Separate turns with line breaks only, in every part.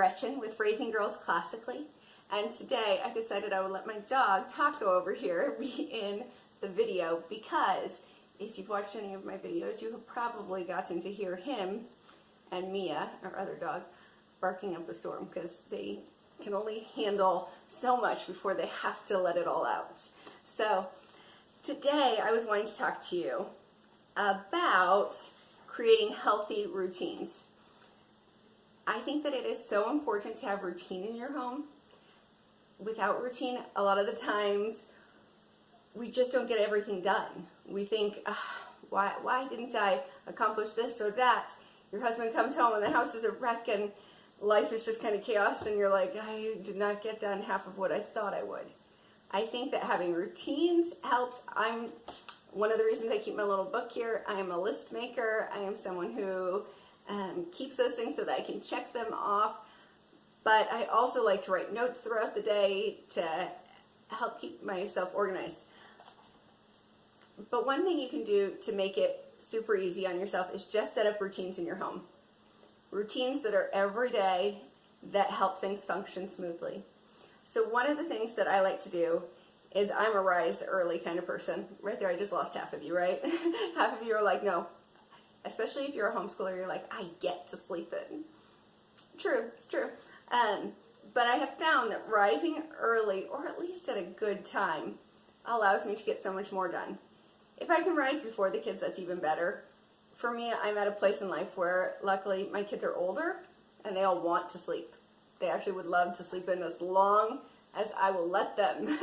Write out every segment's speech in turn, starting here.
Gretchen with Raising Girls Classically, and today I decided I would let my dog Taco over here be in the video because if you've watched any of my videos, you have probably gotten to hear him and Mia, our other dog, barking up a storm because they can only handle so much before they have to let it all out. So today I was wanting to talk to you about creating healthy routines. I think that it is so important to have routine in your home. Without routine, a lot of the times we just don't get everything done. We think, why didn't I accomplish this or that? Your husband comes home and the house is a wreck and life is just kind of chaos and you're like, I did not get done half of what I thought I would. I think that having routines helps. One of the reasons I keep my little book here, I am a list maker. I am someone who keeps those things so that I can check them off. But I also like to write notes throughout the day to help keep myself organized. But one thing you can do to make it super easy on yourself is just set up routines in your home. Routines that are every day that help things function smoothly. So one of the things that I like to do is I'm a rise early kind of person. Right there, I just lost half of you, right? Half of you are like, no. Especially if you're a homeschooler, you're like, I get to sleep in. True. But I have found that rising early, or at least at a good time, allows me to get so much more done. If I can rise before the kids, that's even better. For me, I'm at a place in life where, luckily, my kids are older, and they all want to sleep. They actually would love to sleep in as long as I will let them.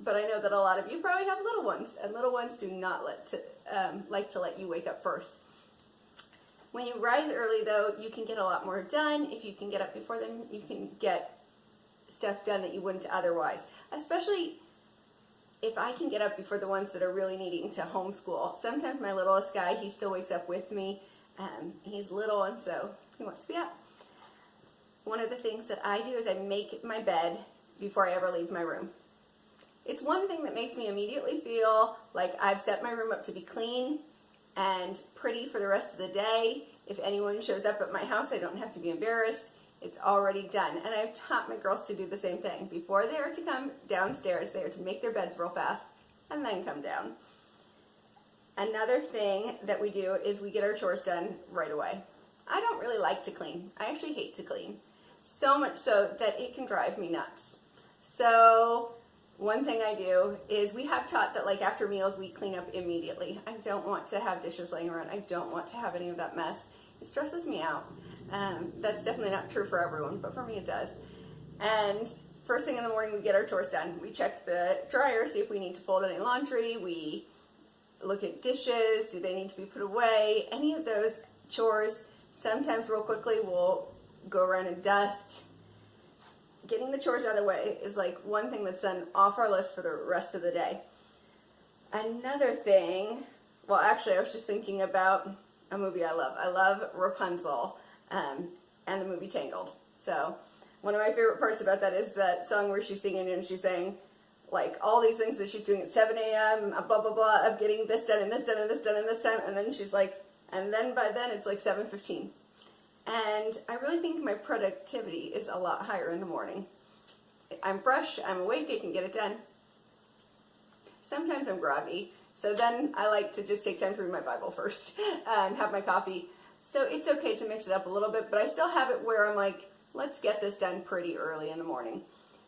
But I know that a lot of you probably have little ones, and little ones do not like to let you wake up first. When you rise early, though, you can get a lot more done. If you can get up before them, you can get stuff done that you wouldn't otherwise. Especially if I can get up before the ones that are really needing to homeschool. Sometimes my littlest guy, he still wakes up with me. He's little, and so he wants to be up. One of the things that I do is I make my bed before I ever leave my room. It's one thing that makes me immediately feel like I've set my room up to be clean and pretty for the rest of the day. If anyone shows up at my house, I don't have to be embarrassed. It's already done. And I've taught my girls to do the same thing. Before they are to come downstairs, they are to make their beds real fast and then come down. Another thing that we do is we get our chores done right away. I don't really like to clean. I actually hate to clean. So much so that it can drive me nuts. So one thing I do is we have taught that like after meals we clean up immediately. I don't want to have dishes laying around. I don't want to have any of that mess. It stresses me out. That's definitely not true for everyone, but for me it does. And first thing in the morning we get our chores done. We check the dryer, see if we need to fold any laundry. We look at dishes. Do they need to be put away? Any of those chores. Sometimes real quickly we'll go around and dust. Getting the chores out of the way is like one thing that's done off our list for the rest of the day. Another thing, well actually I was just thinking about a movie I love. I love Rapunzel and the movie Tangled. So one of my favorite parts about that is that song where she's singing and she's saying like all these things that she's doing at 7 a.m. blah blah blah of getting this done and this done and this done and this time, and then she's like, and then by then it's like 7:15. And I really think my productivity is a lot higher in the morning. I'm fresh, I'm awake, I can get it done. Sometimes I'm groggy, so then I like to just take time to read my Bible first and have my coffee. So it's okay to mix it up a little bit, but I still have it where I'm like, let's get this done pretty early in the morning.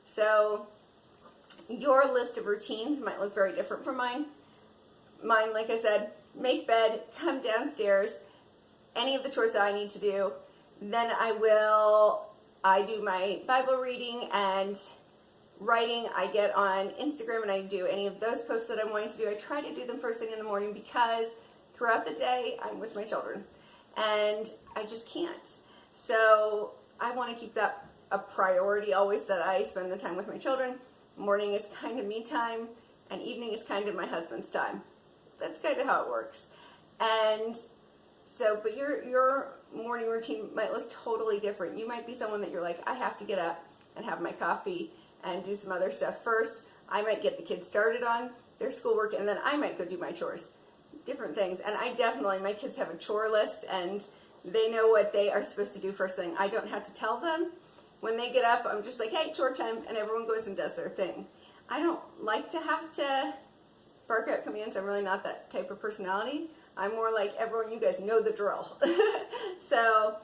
So your list of routines might look very different from mine. Mine, like I said, make bed, come downstairs, any of the chores that I need to do. Then I do my Bible reading and writing. I get on Instagram and I do any of those posts that I'm wanting to do. I try to do them first thing in the morning because throughout the day I'm with my children and I just can't. So I want to keep that a priority always, that I spend the time with my children. Morning is kind of me time and evening is kind of my husband's time. That's kind of how it works. And so, but your morning routine might look totally different. You might be someone that you're like, I have to get up and have my coffee and do some other stuff first. I might get the kids started on their schoolwork and then I might go do my chores. Different things. And I definitely, my kids have a chore list and They know what they are supposed to do first thing. I don't have to tell them. When they get up, I'm just like, hey, chore time, and everyone goes and does their thing. I don't like to have to bark out commands. I'm really not that type of personality. I'm more like, everyone, you guys know the drill. So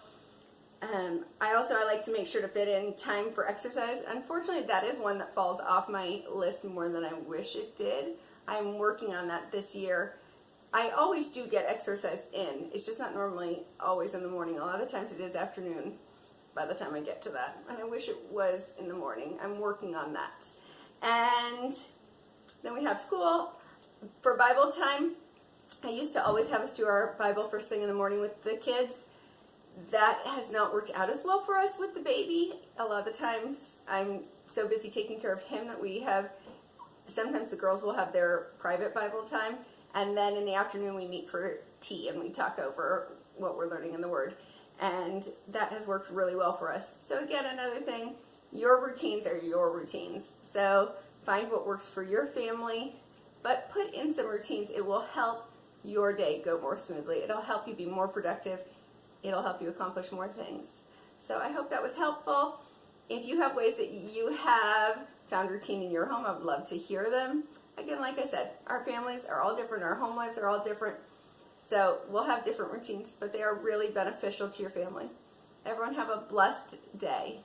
I like to make sure to fit in time for exercise. Unfortunately, that is one that falls off my list more than I wish it did. I'm working on that this year. I always do get exercise in. It's just not normally always in the morning. A lot of times it is afternoon by the time I get to that. And I wish it was in the morning. I'm working on that. And then we have school. For Bible time, I used to always have us do our Bible first thing in the morning with the kids. That has not worked out as well for us with the baby. A lot of the times I'm so busy taking care of him that we have, sometimes the girls will have their private Bible time, and then in the afternoon we meet for tea and we talk over what we're learning in the Word. And that has worked really well for us. So again, another thing, your routines are your routines. So find what works for your family, but put in some routines. It will help your day go more smoothly. It'll help you be more productive. It'll help you accomplish more things. So I hope that was helpful. If you have ways that you have found routine in your home, I would love to hear them. Again, like I said, our families are all different. Our home lives are all different. So we'll have different routines, but they are really beneficial to your family. Everyone have a blessed day.